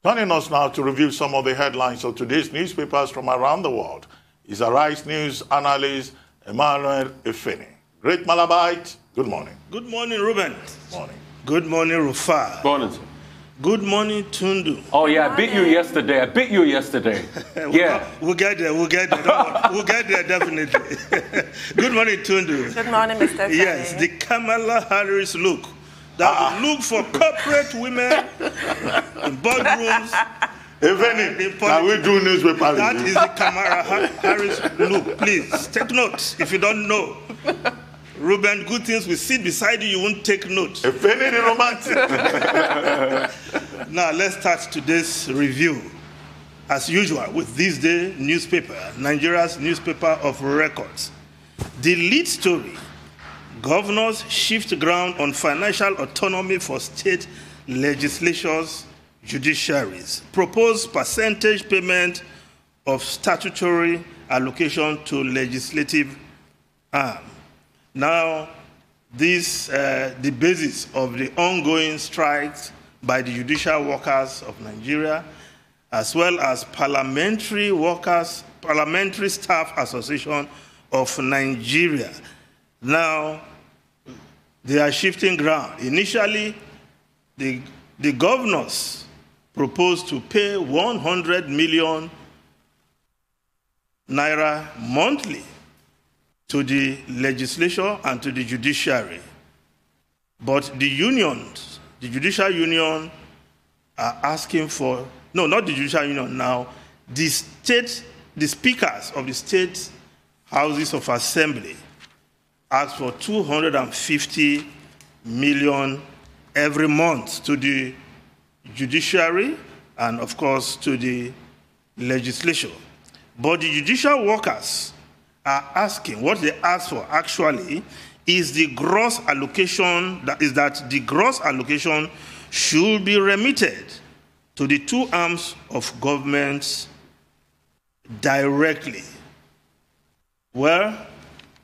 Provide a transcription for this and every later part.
Joining us now to review some of the headlines of today's newspapers from around the world is Arise News analyst Emmanuel Efeni. Great Malabite, good morning. Good morning, Ruben. Morning. Good morning, Rufa. Morning, sir. Good morning, Tundu. Oh, yeah, I beat you yesterday. Yeah. We'll get there. We'll get there, definitely. Good morning, Tundu. Good morning, Mr. Femi. Yes, the Kamala Harris look. That will look for corporate women in boardrooms. If any, now we do newspaper. That is the Kamala Harris look. Please, take note if you don't know. Ruben, good things will sit beside you, you won't take note. If any, the romantic. Now, let's start today's review, as usual, with this day newspaper, Nigeria's newspaper of records. The lead story: governors shift ground on financial autonomy for state legislatures, judiciaries. Proposed percentage payment of statutory allocation to legislative arm. Now, this the basis of the ongoing strikes by the judicial workers of Nigeria, as well as Parliamentary Staff Association of Nigeria. Now, they are shifting ground. Initially, the governors proposed to pay 100 million naira monthly to the legislature and to the judiciary. But the unions, the judicial union, are asking for, no, not the judicial union now, the speakers of the state houses of assembly asked for 250 million every month to the judiciary and, of course, to the legislature. But the judicial workers are asking, what they ask for actually is the gross allocation, that the gross allocation should be remitted to the two arms of government directly. Well,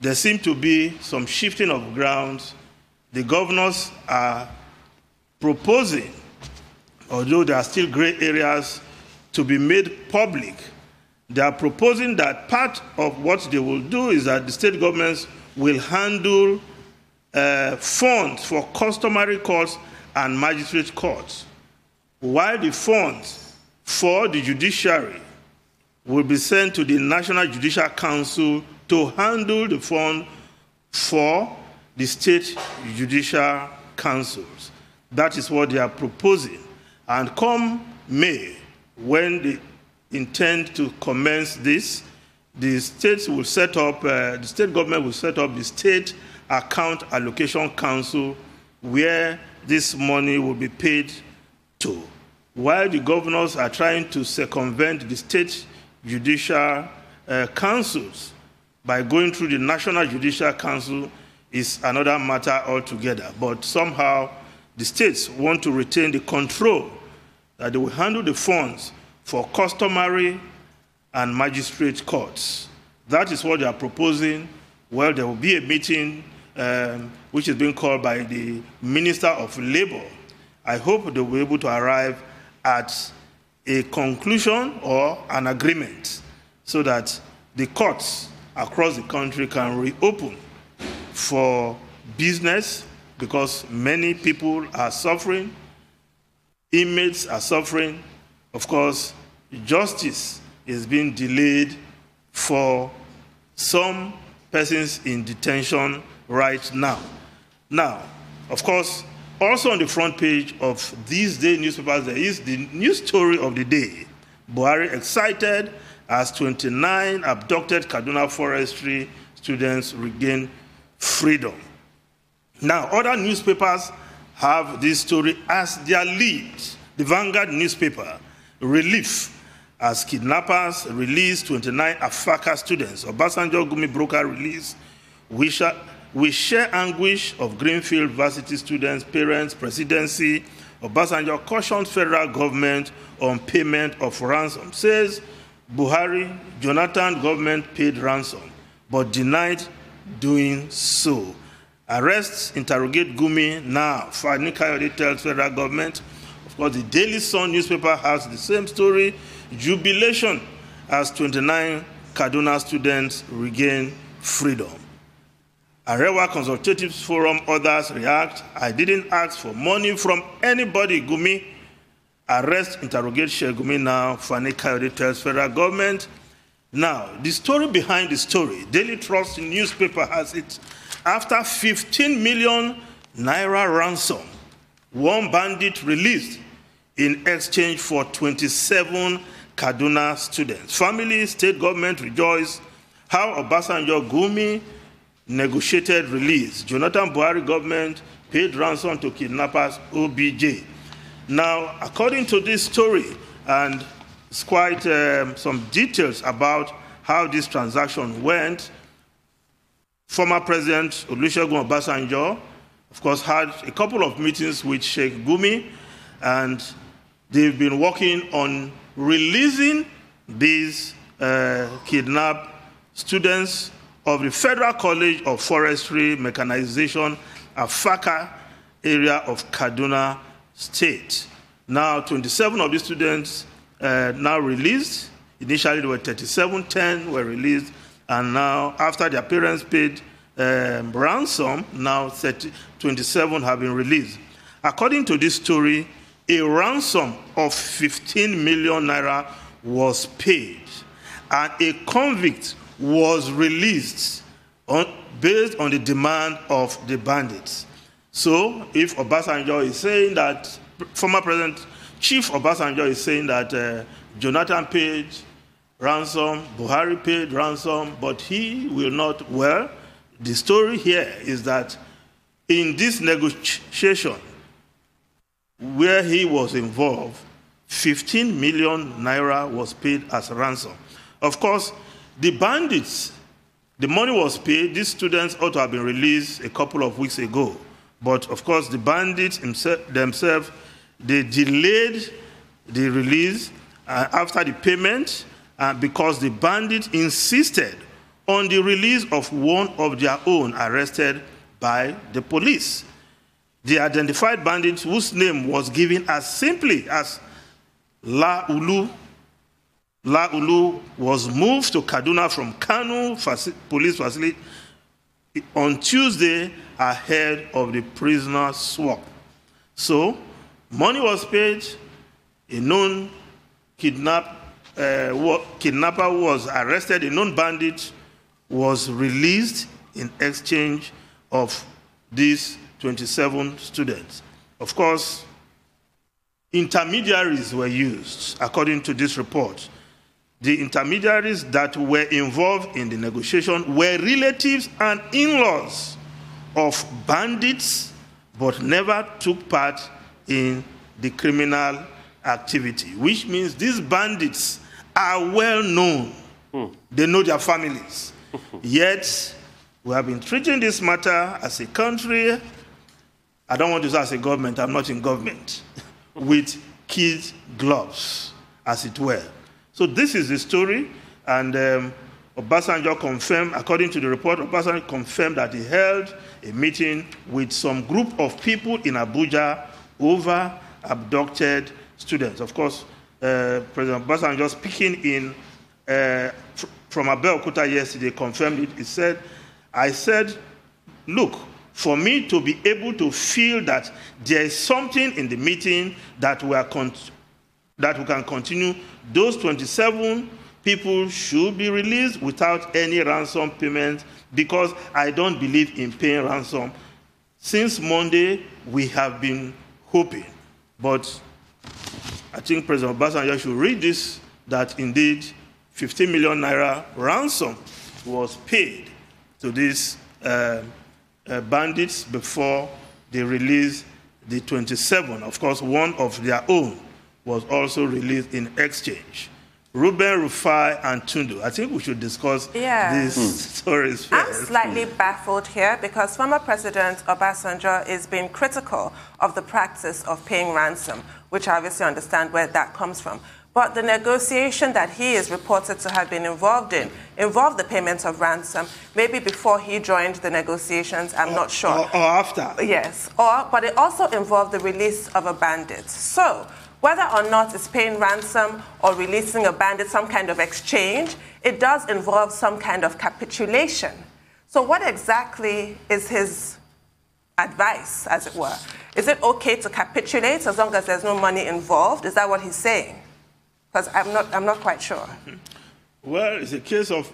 there seems to be some shifting of grounds. The governors are proposing, although there are still gray areas to be made public, they are proposing that part of what they will do is that the state governments will handle funds for customary courts and magistrate courts, while the funds for the judiciary will be sent to the National Judicial Council to handle the fund for the state judicial councils. That is what they are proposing. And come May, when they intend to commence this, the states will set up, the state government will set up the State Account Allocation Council, where this money will be paid to, while the governors are trying to circumvent the state judicial councils by going through the National Judicial Council is another matter altogether. But somehow the states want to retain the control that they will handle the funds for customary and magistrate courts. That is what they are proposing. Well, there will be a meeting which is being called by the Minister of Labor. I hope they will be able to arrive at a conclusion or an agreement so that the courts across the country can reopen for business, because many people are suffering, inmates are suffering. Of course, justice is being delayed for some persons in detention right now. Now, of course, also on the front page of these day newspapers, there is the news story of the day. Buhari excited as 29 abducted Kaduna forestry students regain freedom. Now, other newspapers have this story as their lead. The Vanguard newspaper, relief as kidnappers release 29 Afaka students. Obasanjo Gumi broker release. We share anguish of Greenfield Varsity students, parents, presidency. Obasanjo cautions federal government on payment of ransom. Says Buhari, Jonathan government paid ransom, but denied doing so. Arrests, interrogate Gumi now. Fani Kayode tells federal government. Of Of course, the Daily Sun newspaper has the same story. Jubilation as 29 Kaduna students regain freedom. Arewa Consultative Forum, others react. I didn't ask for money from anybody, Gumi. Arrest, interrogate Shegumi now. Fani Kayode tells federal government. Now, the story behind the story, Daily Trust newspaper has it. After 15 million naira ransom, one bandit released in exchange for 27 Kaduna students. Family, state government rejoice. How Obasanjo Gumi negotiated release. Jonathan Buhari government paid ransom to kidnappers OBJ. Now, according to this story, and it's quite some details about how this transaction went, former President Olusegun Obasanjo, of course, had a couple of meetings with Sheikh Gumi, and they've been working on releasing these kidnapped students of the Federal College of Forestry Mechanization, Afaka area of Kaduna State. Now, 27 of these students now released. Initially, there were 37, 10 were released, and now, after their parents paid ransom, now 27 have been released. According to this story, a ransom of 15 million naira was paid, and a convict was released based on the demand of the bandits. So, if Obasanjo is saying that, former President Chief Obasanjo is saying that Jonathan paid ransom, Buhari paid ransom, but he will not, well, the story here is that in this negotiation where he was involved, 15 million naira was paid as ransom. Of course, the bandits, the money was paid. These students ought to have been released a couple of weeks ago. But, of course, the bandits themselves, they delayed the release after the payment because the bandits insisted on the release of one of their own arrested by the police. The identified bandit, whose name was given as simply as La Ulu, was moved to Kaduna from Kanu police facility on Tuesday ahead of the prisoner swap. So, money was paid, a known kidnapper was arrested, a known bandit was released in exchange of these 27 students. Of course, intermediaries were used, according to this report. The intermediaries that were involved in the negotiation were relatives and in-laws of bandits, but never took part in the criminal activity, which means these bandits are well known. They know their families. Yet, we have been treating this matter as a country, I don't want to say as a government, I'm not in government, with kid gloves, as it were. So this is the story, and Obasanjo confirmed, according to the report, Obasanjo confirmed that he held a meeting with some group of people in Abuja over abducted students. Of course, President Obasanjo speaking in from Abeokuta yesterday confirmed it. He said, I said, look, for me to be able to feel that there is something in the meeting that we can continue, those 27 people should be released without any ransom payment, because I don't believe in paying ransom. Since Monday, we have been hoping, but I think President Obasanjo should read this, that indeed 15 million naira ransom was paid to these bandits before they released the 27. Of course, one of their own was also released in exchange. Ruben, Rufai, and Tundu. I think we should discuss these stories first. I'm slightly baffled here because former President Obasanjo is being critical of the practice of paying ransom, which I obviously understand where that comes from. But the negotiation that he is reported to have been involved in involved the payment of ransom, maybe before he joined the negotiations, I'm not sure. Or after. Yes, but it also involved the release of a bandit. So whether or not it's paying ransom or releasing a bandit, some kind of exchange, it does involve some kind of capitulation. So what exactly is his advice, as it were? Is it okay to capitulate as long as there's no money involved? Is that what he's saying? Because I'm not quite sure. Well, it's a case of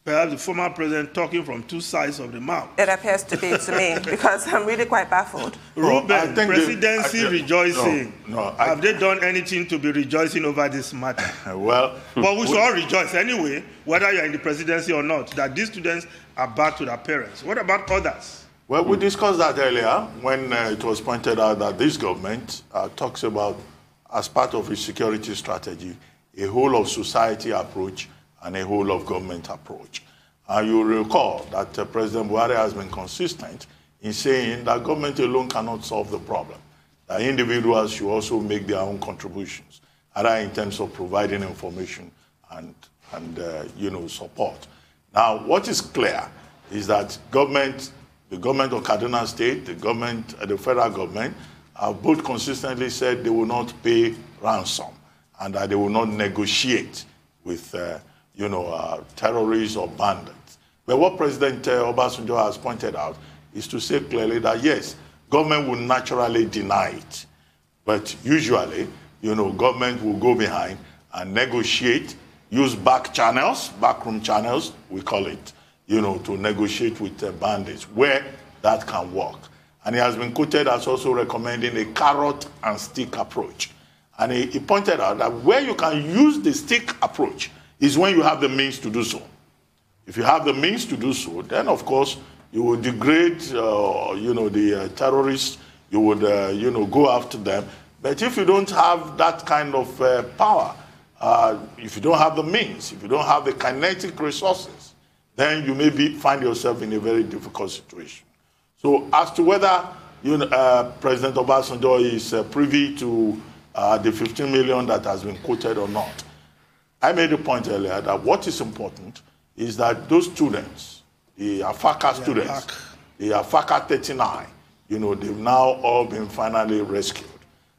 perhaps the former president talking from two sides of the mouth. It appears to be to me, because I'm really quite baffled. Ruben, presidency rejoicing. Have they done anything to be rejoicing over this matter? Well, but we should all rejoice anyway, whether you're in the presidency or not, that these students are back to their parents. What about others? Well, we discussed that earlier when it was pointed out that this government talks about, as part of its security strategy, a whole of society approach and a whole of government approach. You recall that President Buhari has been consistent in saying that government alone cannot solve the problem, that individuals should also make their own contributions, either in terms of providing information and support. Now, what is clear is that the government of Kaduna State, the federal government, have both consistently said they will not pay ransom and that they will not negotiate with, terrorists or bandits. But what President Obasanjo has pointed out is to say clearly that, yes, government will naturally deny it. But usually, government will go behind and negotiate, use backroom channels, we call it, to negotiate with bandits, where that can work. And he has been quoted as also recommending a carrot and stick approach. And he pointed out that where you can use the stick approach is when you have the means to do so. If you have the means to do so, then of course you will degrade, the terrorists. You would, go after them. But if you don't have that kind of power, if you don't have the means, if you don't have the kinetic resources, then you may find yourself in a very difficult situation. So as to whether President Obasanjo is privy to the 15 million that has been quoted or not, I made a point earlier that what is important is that those students, the Afaka students, the Afaka 39, they've now all been finally rescued.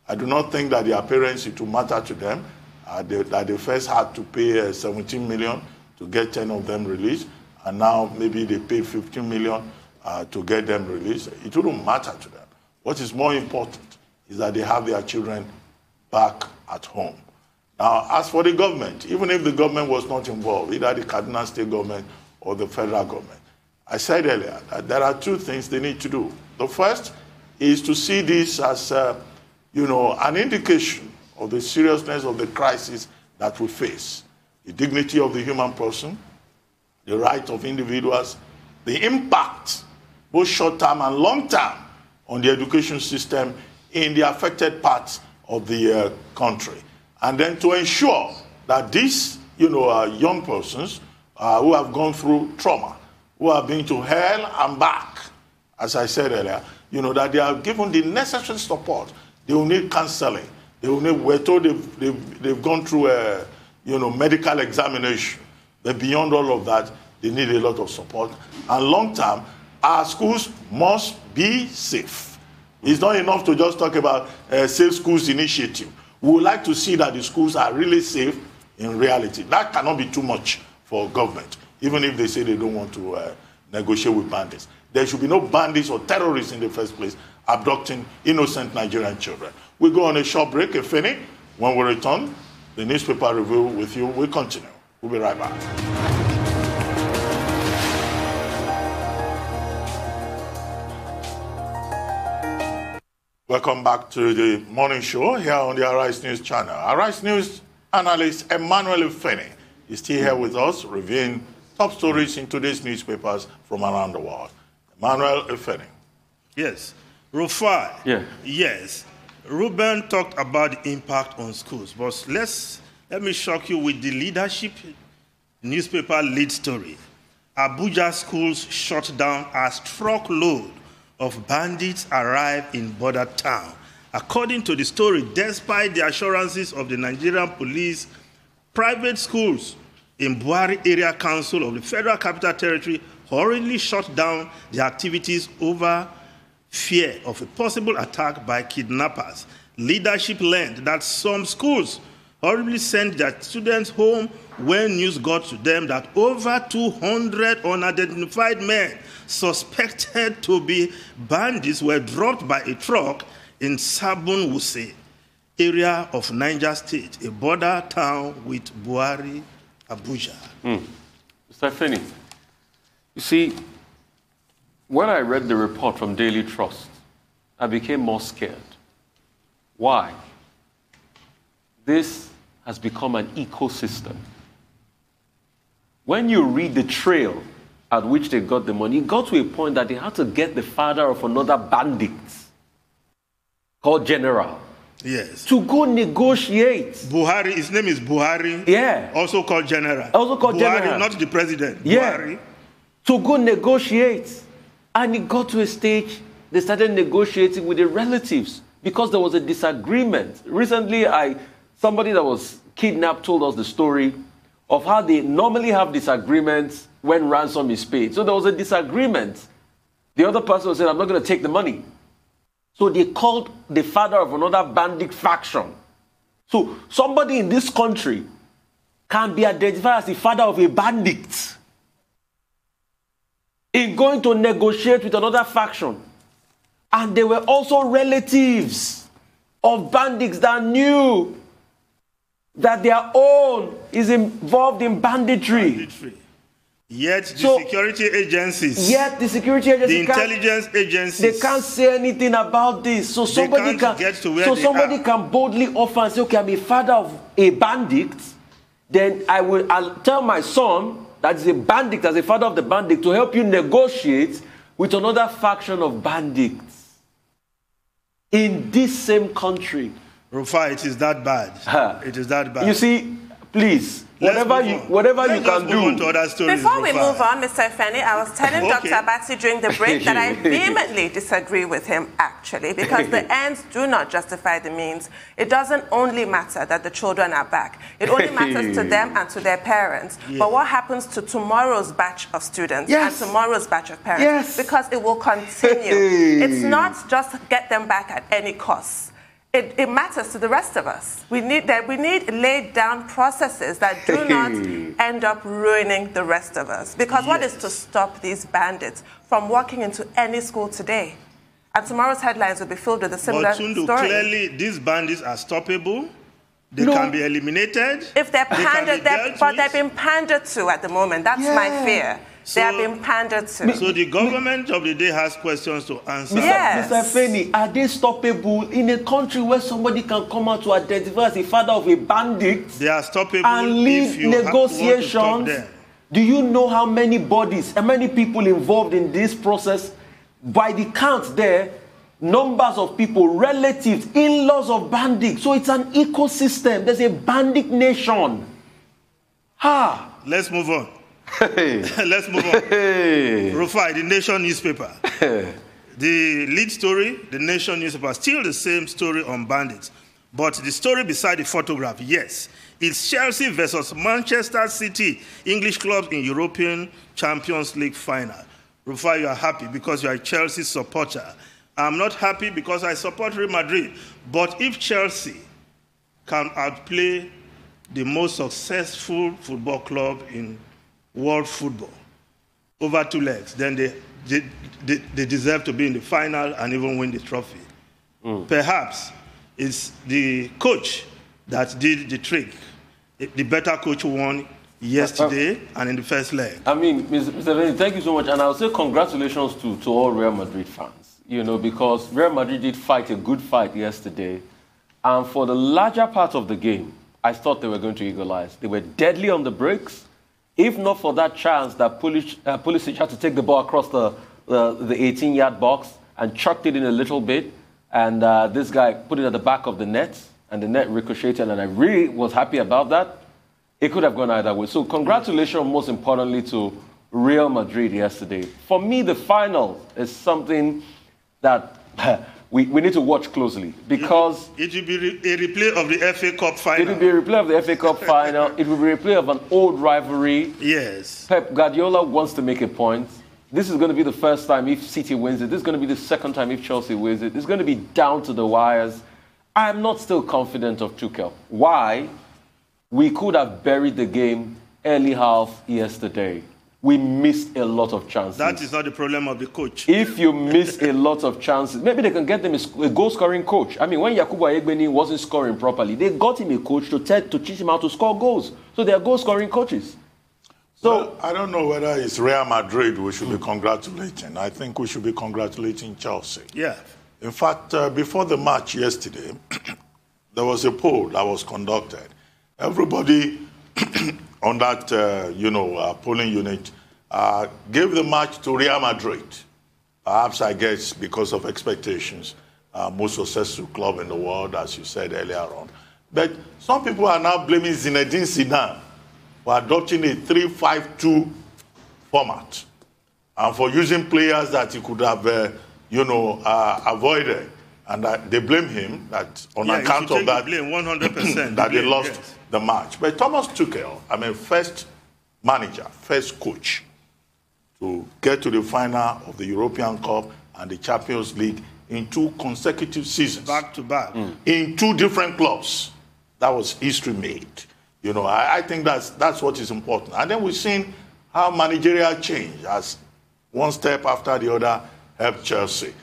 I do not think that their parents, it will matter to them that they first had to pay 17 million to get 10 of them released, and now maybe they pay 15 million to get them released. It wouldn't matter to them. What is more important is that they have their children back at home. Now, as for the government, even if the government was not involved, either the Kaduna State government or the federal government, I said earlier that there are two things they need to do. The first is to see this as, an indication of the seriousness of the crisis that we face. The dignity of the human person, the right of individuals, the impact, both short-term and long-term, on the education system in the affected parts of the country. And then to ensure that these, young persons who have gone through trauma, who have been to hell and back, as I said earlier, that they are given the necessary support. They will need counseling. They will need, we're told they've gone through a, medical examination. But beyond all of that, they need a lot of support. And long-term, our schools must be safe. It's not enough to just talk about Safe Schools Initiative. We would like to see that the schools are really safe in reality. That cannot be too much for government, even if they say they don't want to negotiate with bandits. There should be no bandits or terrorists in the first place abducting innocent Nigerian children. We'll go on a short break, if any. When we return, the newspaper review with you will continue. We'll be right back. Welcome back to the morning show here on the Arise News channel. Arise News analyst Emmanuel Ifene is still here with us, reviewing top stories in today's newspapers from around the world. Emmanuel Ifene. Yes. Rufai. Yeah. Yes. Ruben talked about the impact on schools, but let me shock you with the leadership newspaper lead story. Abuja schools shut down as truckload of bandits arrive in border town. According to the story, despite the assurances of the Nigerian police, private schools in Buhari Area Council of the Federal Capital Territory hurriedly shut down their activities over fear of a possible attack by kidnappers. Leadership learned that some schools hurriedly sent their students home when news got to them that over 200 unidentified men suspected to be bandits were dropped by a truck in Sabon Wuse area of Niger State, a border town with Buhari, Abuja. Mr. Finney, you see, when I read the report from Daily Trust, I became more scared. Why? This has become an ecosystem. When you read the trail at which they got the money, it got to a point that they had to get the father of another bandit called General. Yes. To go negotiate. Buhari, his name is Buhari. Yeah. Also called General. Also called Buhari, General. not the president. Yeah. Buhari. To go negotiate. And it got to a stage, they started negotiating with the relatives because there was a disagreement. Recently, somebody that was kidnapped told us the story of how they normally have disagreements when ransom is paid. So there was a disagreement. The other person said, I'm not going to take the money. So they called the father of another bandit faction. So somebody in this country can be identified as the father of a bandit in going to negotiate with another faction. And they were also relatives of bandits that knew that their own is involved in banditry. Yet the security agencies, the intelligence agencies, they can't say anything about this. So somebody can boldly offer and say, okay, I'm a father of a bandit. Then I'll tell my son that is a bandit, as a father of the bandit, to help you negotiate with another faction of bandits in this same country. Rufa, it is that bad. It is that bad. You see, please, whatever you can do. Before we move on, Mr. Feni, I was telling Dr. Abati during the break that I vehemently disagree with him, actually, because the ends do not justify the means. It doesn't only matter that the children are back. It only matters to them and to their parents. Yeah. But what happens to tomorrow's batch of students and tomorrow's batch of parents? Yes. Because it will continue. It's not just get them back at any cost. It matters to the rest of us. We need laid down processes that do not end up ruining the rest of us. Because what is to stop these bandits from walking into any school today? And tomorrow's headlines will be filled with a similar story. Clearly, these bandits are stoppable. They can be eliminated. If they're pandered, but they've been pandered to at the moment. That's my fear. They have been pandered to. So the government of the day has questions to answer. Yes. Mr. Feni, are they stoppable in a country where somebody can come out to identify as a father of a bandit? They are stoppable and lead negotiations. Do you know how many bodies, how many people involved in this process? By the count there, numbers of people, relatives, in-laws of bandits. So it's an ecosystem. There's a bandit nation. Let's move on. Let's move on. Rufai, the Nation newspaper. The lead story, the Nation newspaper, still the same story on bandits. But the story beside the photograph, yes, it's Chelsea versus Manchester City, English clubs in European Champions League final. Rufai, you are happy because you are a Chelsea supporter. I'm not happy because I support Real Madrid. But if Chelsea can outplay the most successful football club in world football over 2 legs, then they deserve to be in the final and even win the trophy. Perhaps it's the coach that did the trick. The better coach won yesterday and in the first leg. I mean, Mr. Veni, thank you so much. And I'll say congratulations to all Real Madrid fans, because Real Madrid did fight a good fight yesterday. And for the larger part of the game, I thought they were going to equalize. They were deadly on the breaks. If not for that chance that Pulisic had to take the ball across the 18-yard box and chucked it in a little bit, and this guy put it at the back of the net, and the net ricocheted, and I really was happy about that. It could have gone either way. So congratulations, most importantly, to Real Madrid yesterday. For me, the final is something that we need to watch closely because it will be a replay of the FA Cup final. It will be a replay of the FA Cup final. It will be a replay of an old rivalry. Yes. Pep Guardiola wants to make a point. This is going to be the first time if City wins it. This is going to be the second time if Chelsea wins it. It's going to be down to the wires. I am not still confident of Tuchel. Why? We could have buried the game early half yesterday. We missed a lot of chances. That is not the problem of the coach. If you miss a lot of chances, maybe they can get them a goal-scoring coach. I mean, when Yakubu Ayegbeni wasn't scoring properly, they got him a coach to teach him how to score goals. So they are goal-scoring coaches. So well, I don't know whether it's Real Madrid we should be congratulating. I think we should be congratulating Chelsea. Yeah. In fact, before the match yesterday, there was a poll that was conducted. Everybody on that, polling unit gave the match to Real Madrid. Perhaps, I guess, because of expectations. Most successful club in the world, as you said earlier on. But some people are now blaming Zinedine Zidane for adopting a 3-5-2 format and for using players that he could have, avoided. And they blame him that on account of that, blame 100%, that they lost the match. But Thomas Tuchel, first manager, first coach to get to the final of the European Cup and the Champions League in 2 consecutive seasons. Back to back. In 2 different clubs. That was history made. I think that's what is important. And then we've seen how managerial change as one step after the other helped Chelsea.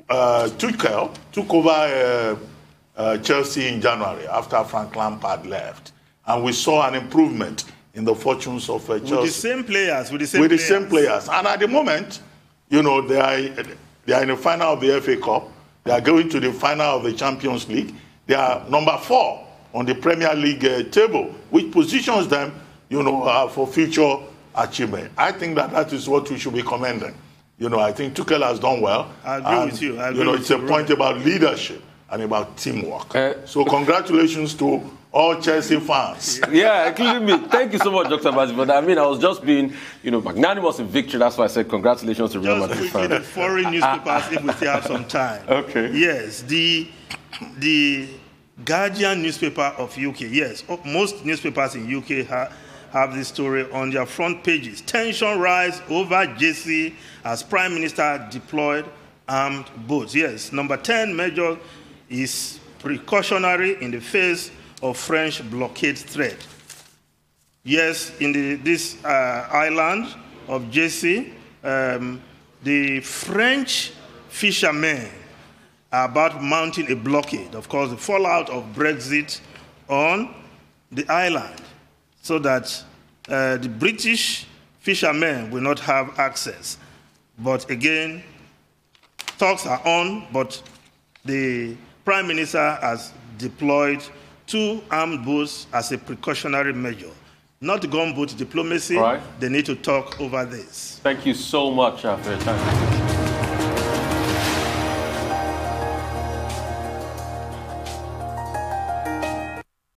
Tuchel took over Chelsea in January after Frank Lampard left. And we saw an improvement in the fortunes of Chelsea. With the same players. With the same players. And at the moment, they are in the final of the FA Cup. They are going to the final of the Champions League. They are number 4 on the Premier League table, which positions them, for future achievement. I think that is what we should be commending. I think Tuchel has done well. I agree with you. It's a point about leadership and about teamwork. So congratulations to all Chelsea fans. Yeah, including me. Thank you so much, Dr. Bazi. But I was just being, magnanimous in victory. That's why I said congratulations to Real Madrid fans. Just foreign newspapers if we still have some time. Okay. Yes, the Guardian newspaper of UK. Yes, most newspapers in UK have this story on their front pages. Tension rise over JC as Prime Minister deployed armed boats. Yes, number 10 measure is precautionary in the face of French blockade threat. Yes, in this island of JC, the French fishermen are about mounting a blockade. Of course, the fallout of Brexit on the island, so that the British fishermen will not have access. But again, talks are on, but the Prime Minister has deployed 2 armed boats as a precautionary measure. Not gunboat diplomacy. Right. They need to talk over this. Thank you so much for your time.